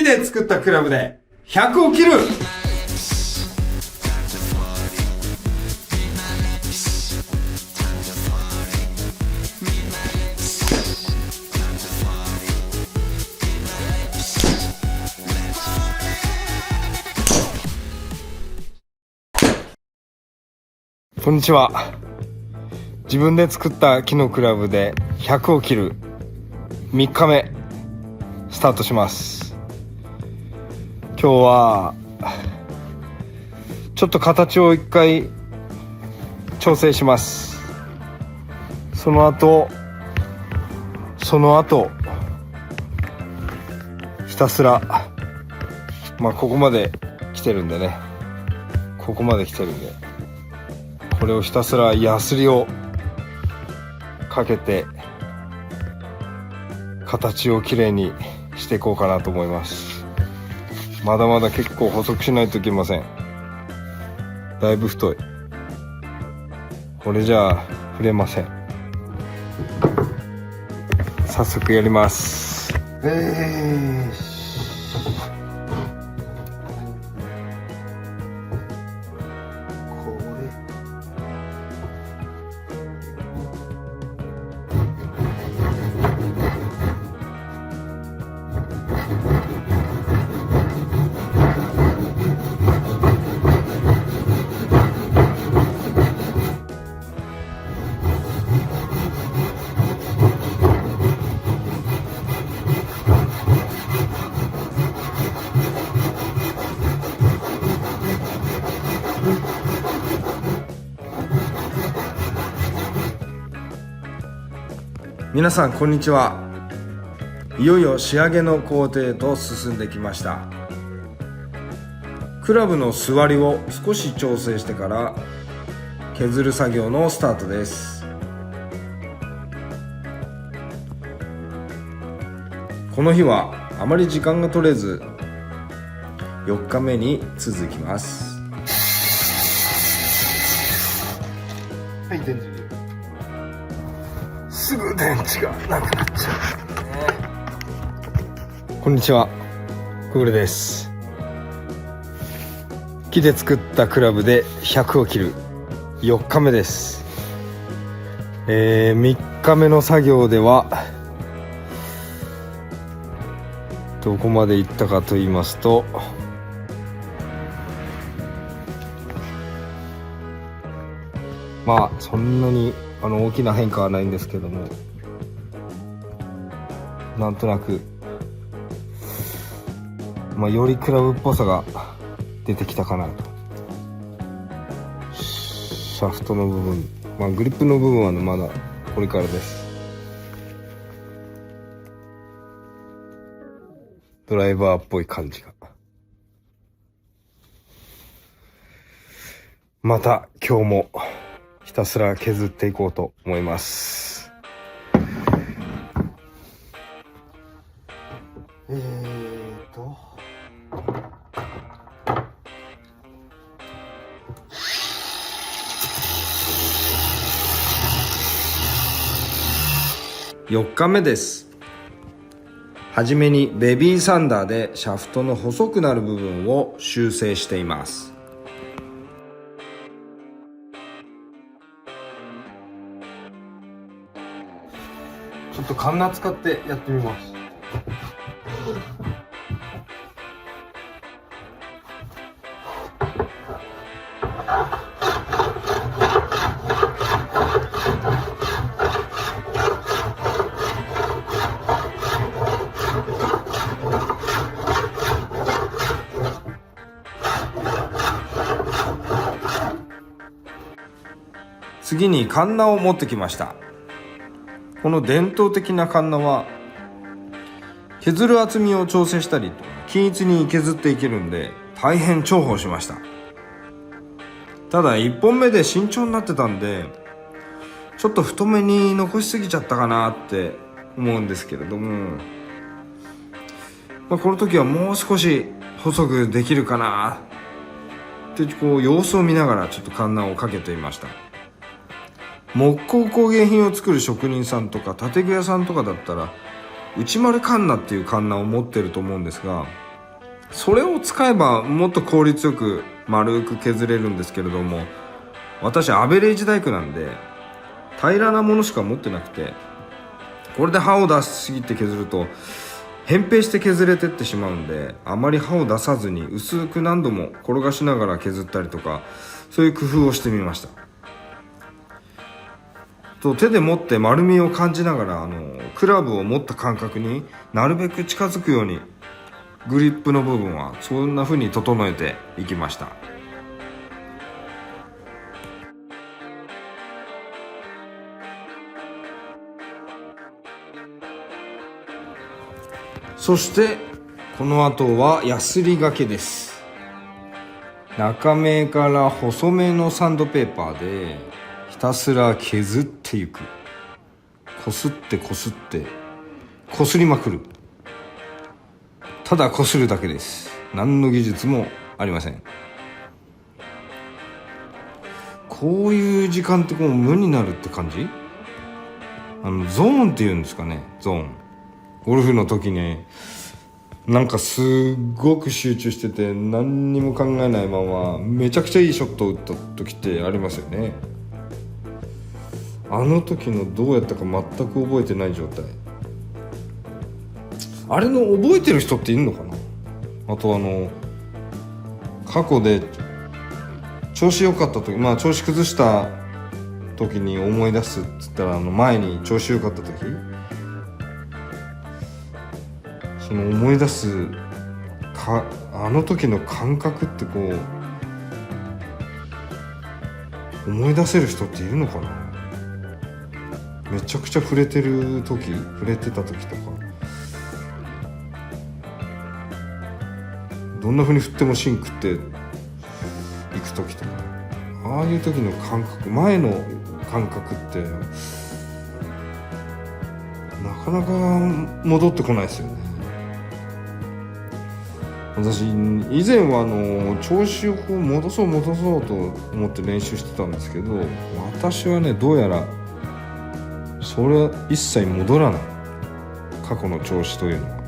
で作ったクラブで100を切る。こんにちは。自分で作った木のクラブで100を切る3日目スタートします。今日はちょっと形を一回調整します。その後ひたすらここまで来てるんでこれをひたすらヤスリをかけて形をきれいにしていこうかなと思います。まだまだ結構細くしないといけません。だいぶ太い。これじゃあ触れません。早速やります。皆さんこんにちは。いよいよ仕上げの工程へと進んできました。クラブの座りを少し調整してから削る作業のスタートです。この日はあまり時間が取れず4日目に続きます。はい、電池すぐ電池がなくなっちゃう、こんにちは、クールです。木で作ったクラブで100を切る4日目です。3日目の作業ではどこまで行ったかと言いますと、そんなに大きな変化はないんですけども、なんとなくよりクラブっぽさが出てきたかなと。シャフトの部分、グリップの部分はまだこれからです。ドライバーっぽい感じが。また今日もひたすら削っていこうと思います。4日目です。はじめにベビーサンダーでシャフトの細くなる部分を修正しています。ちょっとカンナ使ってやってみます。次にカンナを持ってきました。この伝統的なカンナは削る厚みを調整したり均一に削っていけるんで大変重宝しました。ただ1本目で慎重になってたんでちょっと太めに残しすぎちゃったかなって思うんですけれども、この時はもう少し細くできるかなって様子を見ながらちょっとカンナをかけていました。木工工芸品を作る職人さんとか建具屋さんとかだったら内丸カンナっていうカンナを持ってると思うんですが、それを使えばもっと効率よく丸く削れるんですけれども、私アベレージ大工なんで平らなものしか持ってなくて、これで刃を出しすぎて削ると扁平して削れてってしまうんで、あまり刃を出さずに薄く何度も転がしながら削ったりとか、そういう工夫をしてみました。と手で持って丸みを感じながらクラブを持った感覚になるべく近づくように、グリップの部分はそんな風に整えていきました。そしてこの後はヤスリがけです。中目から細めのサンドペーパーでひたすら削っていく。こすってこすってこすりまくる。ただこするだけです。何の技術もありません。こういう時間ってこう無になるって感じ。ゾーンっていうんですかね。ゾーン、ゴルフの時になんかすっごく集中してて何にも考えないままめちゃくちゃいいショットを打った時ってありますよね。あの時のどうやったか全く覚えてない状態。あれの覚えてる人っているのかな。あと過去で調子良かった時、調子崩した時に思い出すっつったら、前に調子良かった時、その思い出すあの時の感覚ってこう思い出せる人っているのかな。めちゃくちゃ触れてた時とか、どんな風に振っても芯食っていく時とか、ああいう時の感覚、前の感覚ってなかなか戻ってこないですよね。私以前は調子を戻そうと思って練習してたんですけど、私はねどうやらそれは一切戻らない、過去の調子というのは。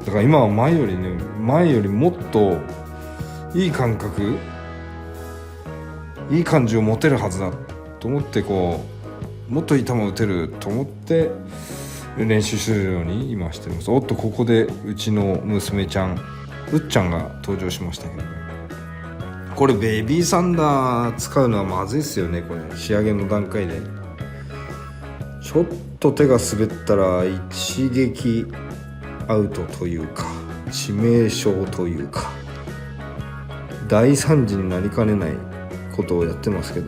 だから今は前よりもっといい感覚、いい感じを持てるはずだと思って、こうもっといい球を打てると思って練習するように今してます。おっと、ここでうちの娘ちゃんうっちゃんが登場しましたけど、これベビーサンダー使うのはまずいっすよね。これ仕上げの段階でちょっと手が滑ったら一撃アウトというか致命傷というか大惨事になりかねないことをやってますけど、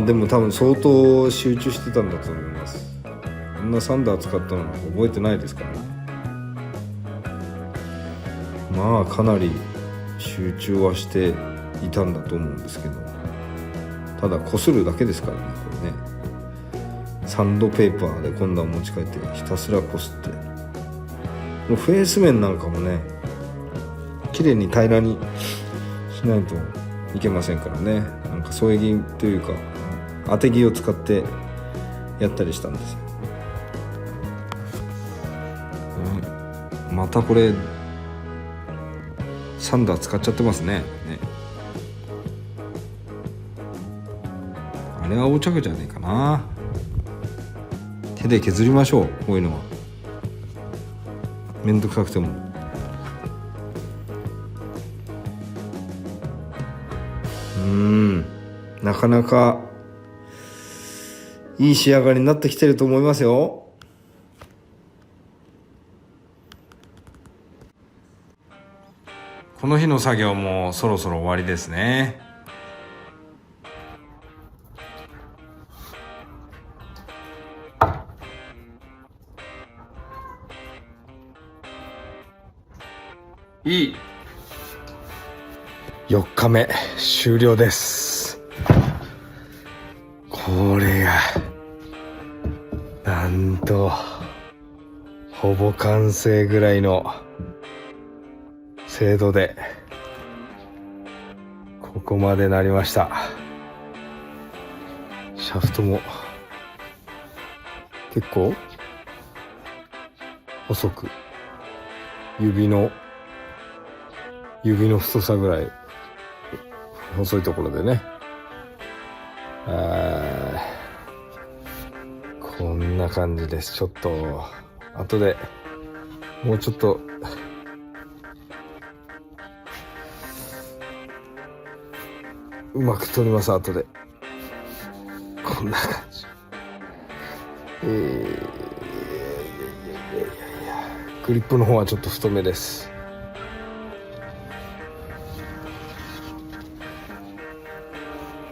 でも多分相当集中してたんだと思います。こんなサンダー使ったの覚えてないですからね。かなり集中はしていたんだと思うんですけど、ただこするだけですからね。これねサンドペーパーで今度は持ち帰ってひたすらこすって、フェース面なんかもね綺麗に平らにしないといけませんからね。なんか添え木というか当て木を使ってやったりしたんですよ。またこれサンダー使っちゃってますね。あれは横着じゃねえかな。手で削りましょう。こういうのはめんどくさくても。なかなかいい仕上がりになってきてると思いますよ。この日の作業もそろそろ終わりですね。4日目終了です。これがなんとほぼ完成ぐらいの精度でここまでなりました。シャフトも結構細く指の太さぐらい細いところでね、こんな感じです。ちょっと後でもうちょっとうまく取ります。後でこんな感じ。グリップの方はちょっと太めです。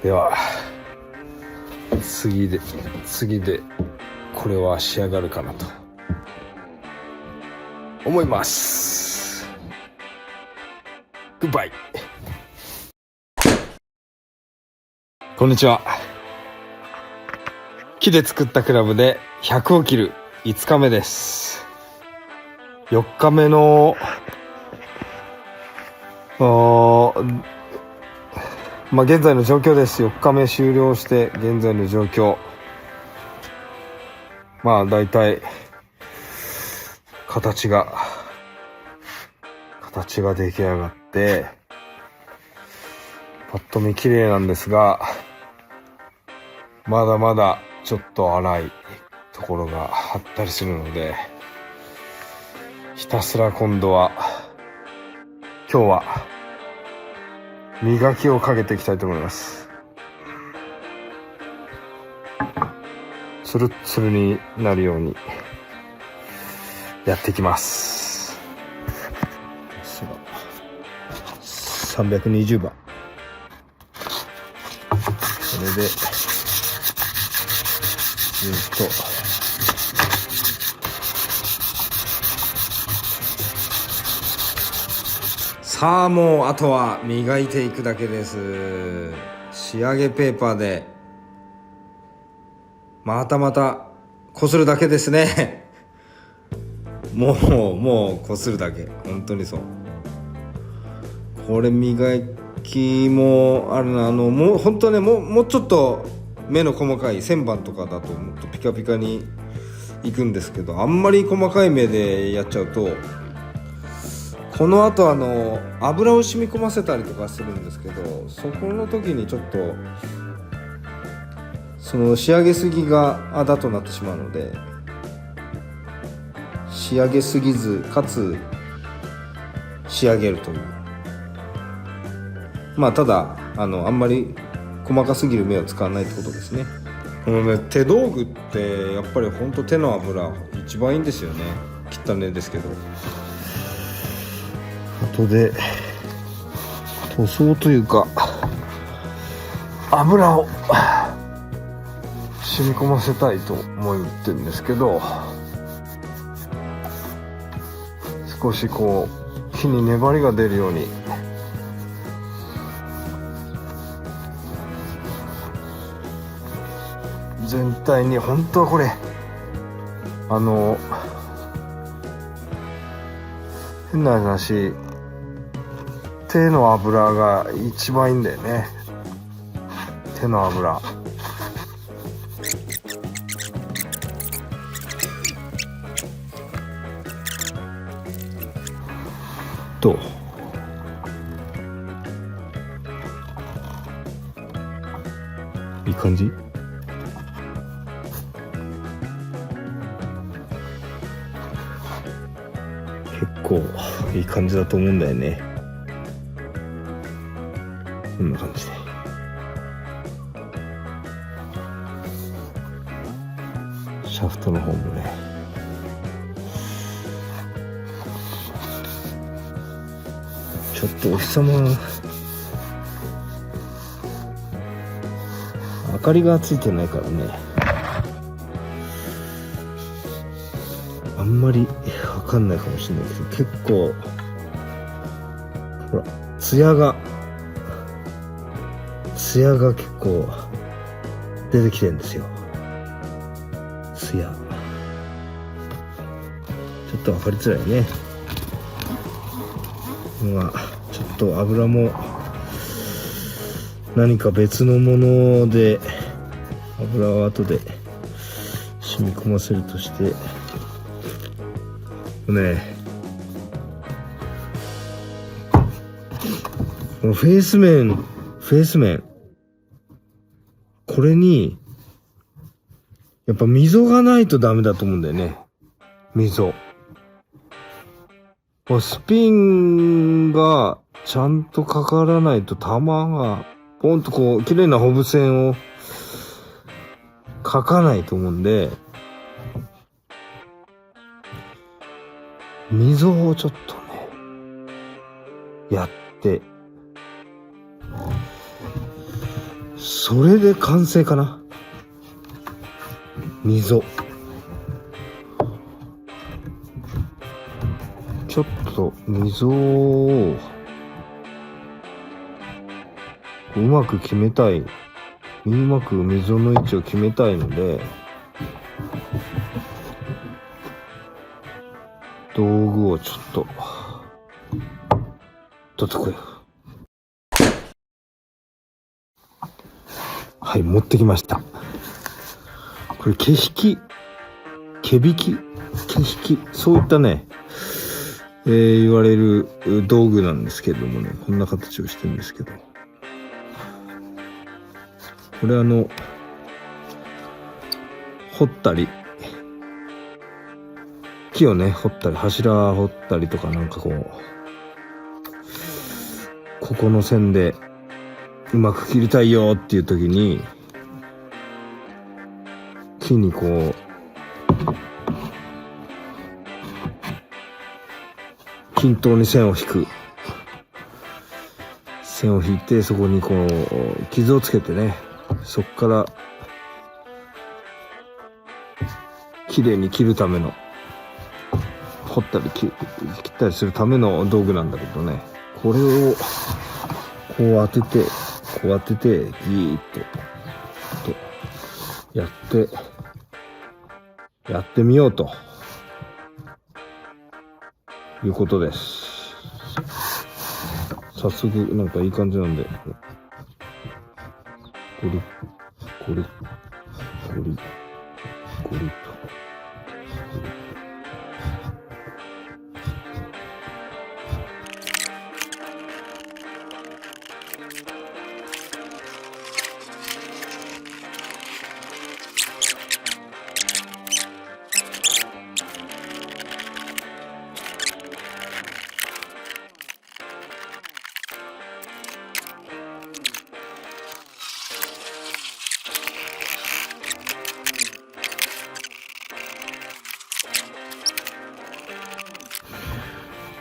では次でこれは仕上がるかなと思います。グッバイ。こんにちは。木で作ったクラブで100を切る5日目です。4日目の現在の状況です。4日目終了して現在の状況。だいたい形が出来上がってパッと見綺麗なんですが、まだまだちょっと荒いところがあったりするので、ひたすら今日は磨きをかけていきたいと思います。ツルッツルになるようにやっていきます。320番。これでずっとさあ、もうあとは磨いていくだけです。仕上げペーパーでまたこするだけですね。もうこするだけ。本当にそう。これ磨きもあるな。もう本当ね、もうちょっと目の細かい線番とかだともっとピカピカにいくんですけど、あんまり細かい目でやっちゃうと、この後油を染み込ませたりとかするんですけど、そこの時にちょっとその仕上げすぎがあだとなってしまうので、仕上げすぎずかつ仕上げるという、ただあんまり細かすぎる目を使わないってことですね。このね、手道具ってやっぱりほんと手の油一番いいんですよね。汚ねですけど、後で塗装というか油を染み込ませたいと思ってるんですけど、少し木に粘りが出るように全体に。本当はこれ変な話、手の油が一番いいんだよね。手の油といい感じ。結構いい感じだと思うんだよね。こんな感じでシャフトの方もね、ちょっとお日様明かりがついてないからね、あんまりわかんないかもしれないけど、結構ほら艶が結構出てきてるんですよ。艶ちょっと分かりづらいね。ちょっと油も何か別のもので油を後で染み込ませるとしてね、このフェース面、これに、やっぱ溝がないとダメだと思うんだよね。溝。スピンがちゃんとかからないと玉がポンとこう綺麗なホブ線を描かないと思うんで、溝をちょっとね、やって、それで完成かな。溝。ちょっと溝をうまく決めたい。うまく溝の位置を決めたいので、道具をちょっと取ってこよう。はい、持ってきました。これ毛引き、そういったね、言われる道具なんですけれどもね、こんな形をしてるんですけど、これ掘ったり、木をね掘ったり、柱掘ったりとか、なんかこうここの線でうまく切りたいよっていう時に、木にこう均等に線を引いて、そこにこう傷をつけてね、そこから綺麗に切るための、掘ったり切ったりするための道具なんだけどね、これをこう当ててギーッとやってみようということです。早速なんかいい感じなんで、ゴリと。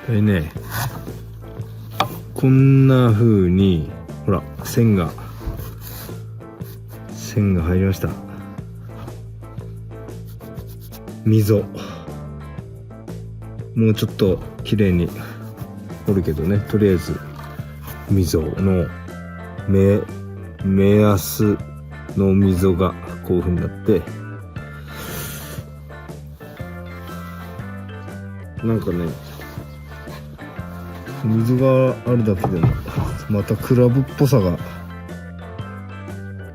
でね、こんな風にほら線が入りました。溝もうちょっと綺麗に掘るけどね、とりあえず溝の目安の溝がこういう風になって、なんかね、水があるだけでもまたクラブっぽさが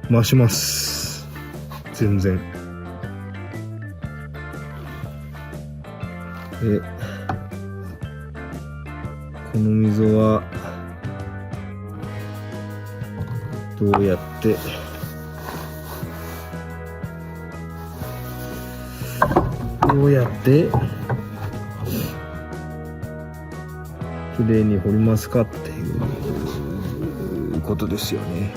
増します。全然。で、この溝はどうやって綺麗に掘りますかっていうことですよね。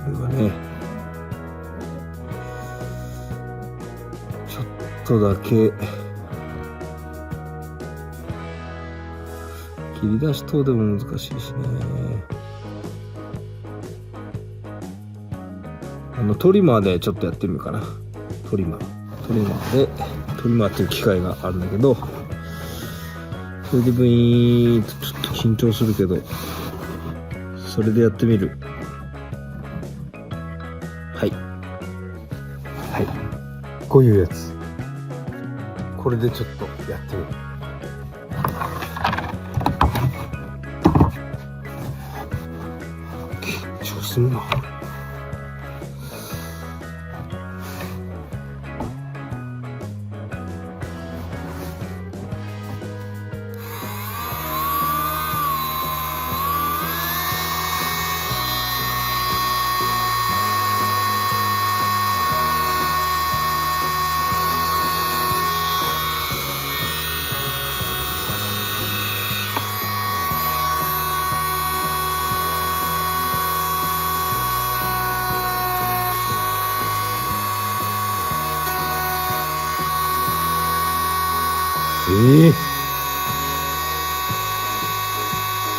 これはね、ちょっとだけ切り出し等でも難しいしね。トリマーでちょっとやってみるかな。トリマーっていう機械があるんだけど、それでブイーンとちょっと緊張するけど、それでやってみる。はいこういうやつ、これでちょっとやってみる。緊張すんな。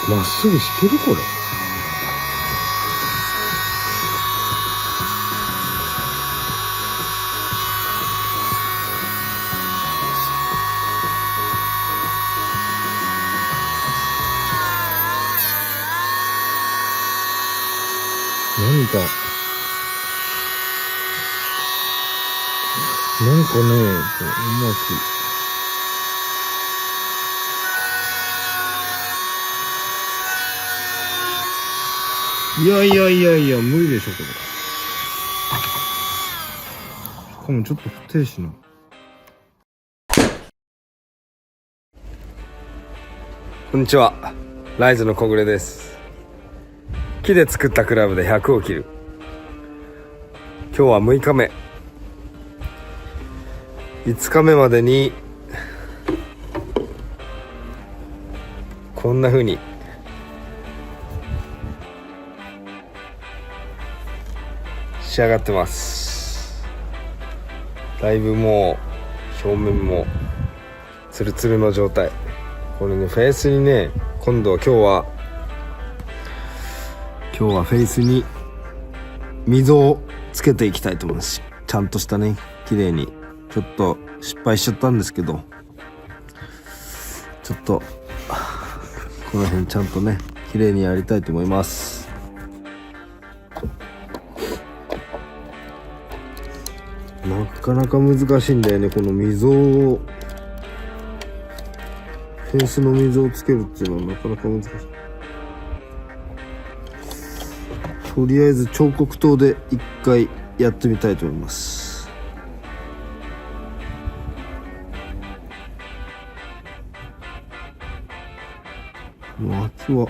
まっすぐ敷けるこれ。なんかね、うまく。いや、無理でしょ、これ。しかもちょっと不定止な。こんにちは。ライズの小暮です。木で作ったクラブで100を切る。今日は6日目。5日目までにこんな風に仕上がってます。だいぶもう表面もツルツルの状態。これね、フェースにね、今日はフェースに溝をつけていきたいと思います。ちゃんとしたね、綺麗に。ちょっと失敗しちゃったんですけど、ちょっとこの辺ちゃんとね、綺麗にやりたいと思います。なかなか難しいんだよね、この溝を、フェースの溝をつけるっていうのはなかなか難しい。とりあえず彫刻刀で一回やってみたいと思います。脇は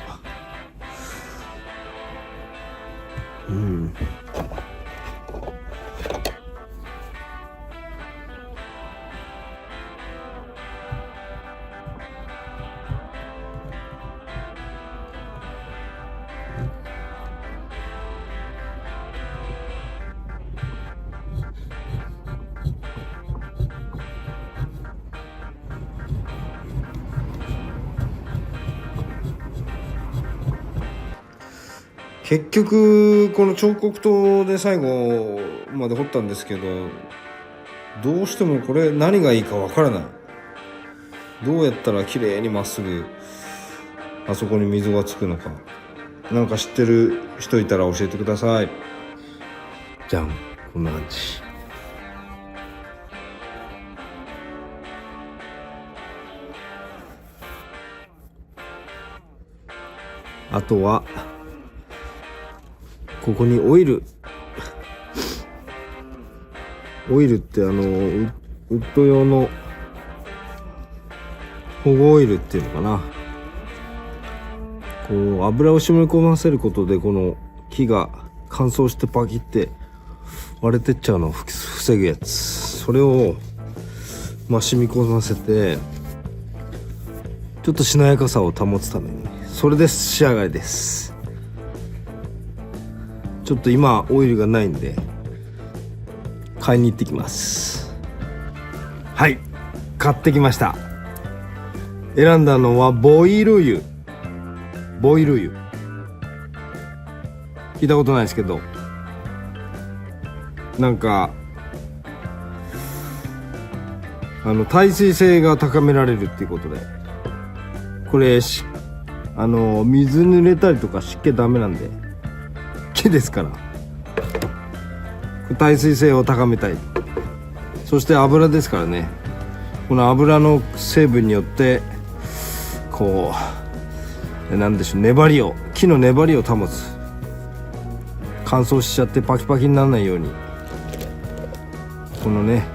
結局この彫刻刀で最後まで彫ったんですけど、どうしてもこれ何がいいかわからない。どうやったら綺麗にまっすぐあそこに溝がつくのか、なんか知ってる人いたら教えてください。じゃん、こんな感じ。あとはここにオイルってウッド用の保護オイルっていうのかな。こう油を染み込ませることで、この木が乾燥してパキって割れてっちゃうのを防ぐやつ。それを染み込ませて、ちょっとしなやかさを保つために、それで仕上がりです。ちょっと今オイルがないんで買いに行ってきます。はい、買ってきました。選んだのはボイル油。聞いたことないですけど、なんか耐水性が高められるっていうことで、これ水濡れたりとか湿気ダメなんで、木ですから耐水性を高めたい。そして油ですからね、この油の成分によってこうなんでしょう、木の粘りを保つ。乾燥しちゃってパキパキにならないように、このね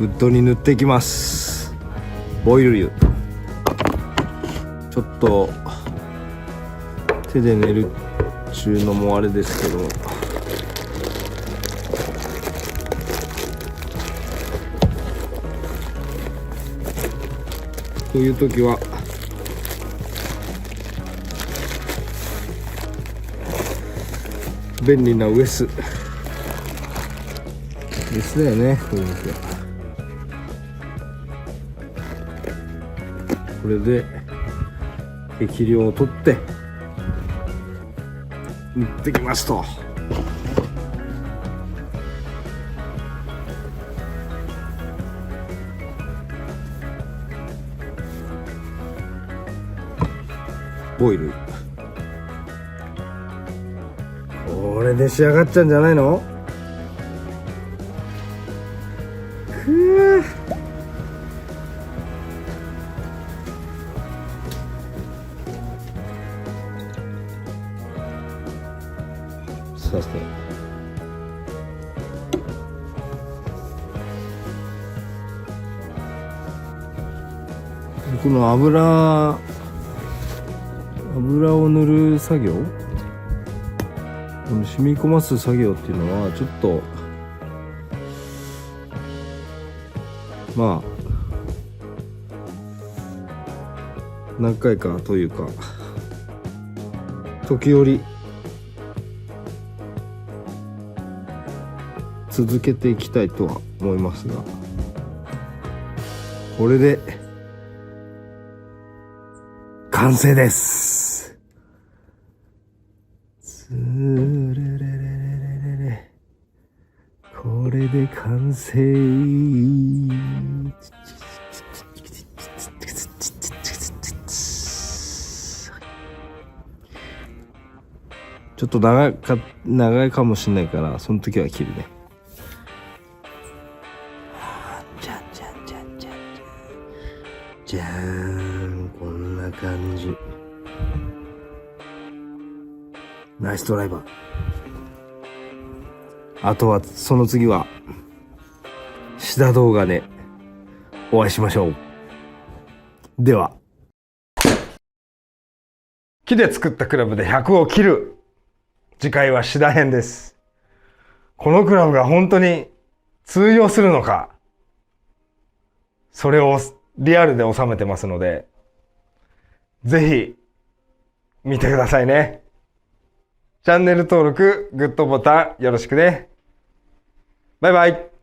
ウッドに塗っていきます。ボイル油。ちょっと手で練るちゅうのもあれですけど、こういう時は便利なウエスだよね、こういう時は。これで適量を取って打ってきますと。ボイル、これで仕上がっちゃうんじゃないの？さて、この油を塗る作業、この染み込ます作業っていうのはちょっとまあ何回かというか時折続けていきたいとは思いますが、これで完成です。これで完成。ちょっと長いかもしれないから、その時は切るね。じゃーん、こんな感じ。ナイスドライバー。あとはその次はシダ動画でお会いしましょう。では、木で作ったクラブで100を切る。次回はシダ編です。このクラブが本当に通用するのか、それをリアルで収めてますので、ぜひ見てくださいね。チャンネル登録、グッドボタンよろしくね。バイバイ。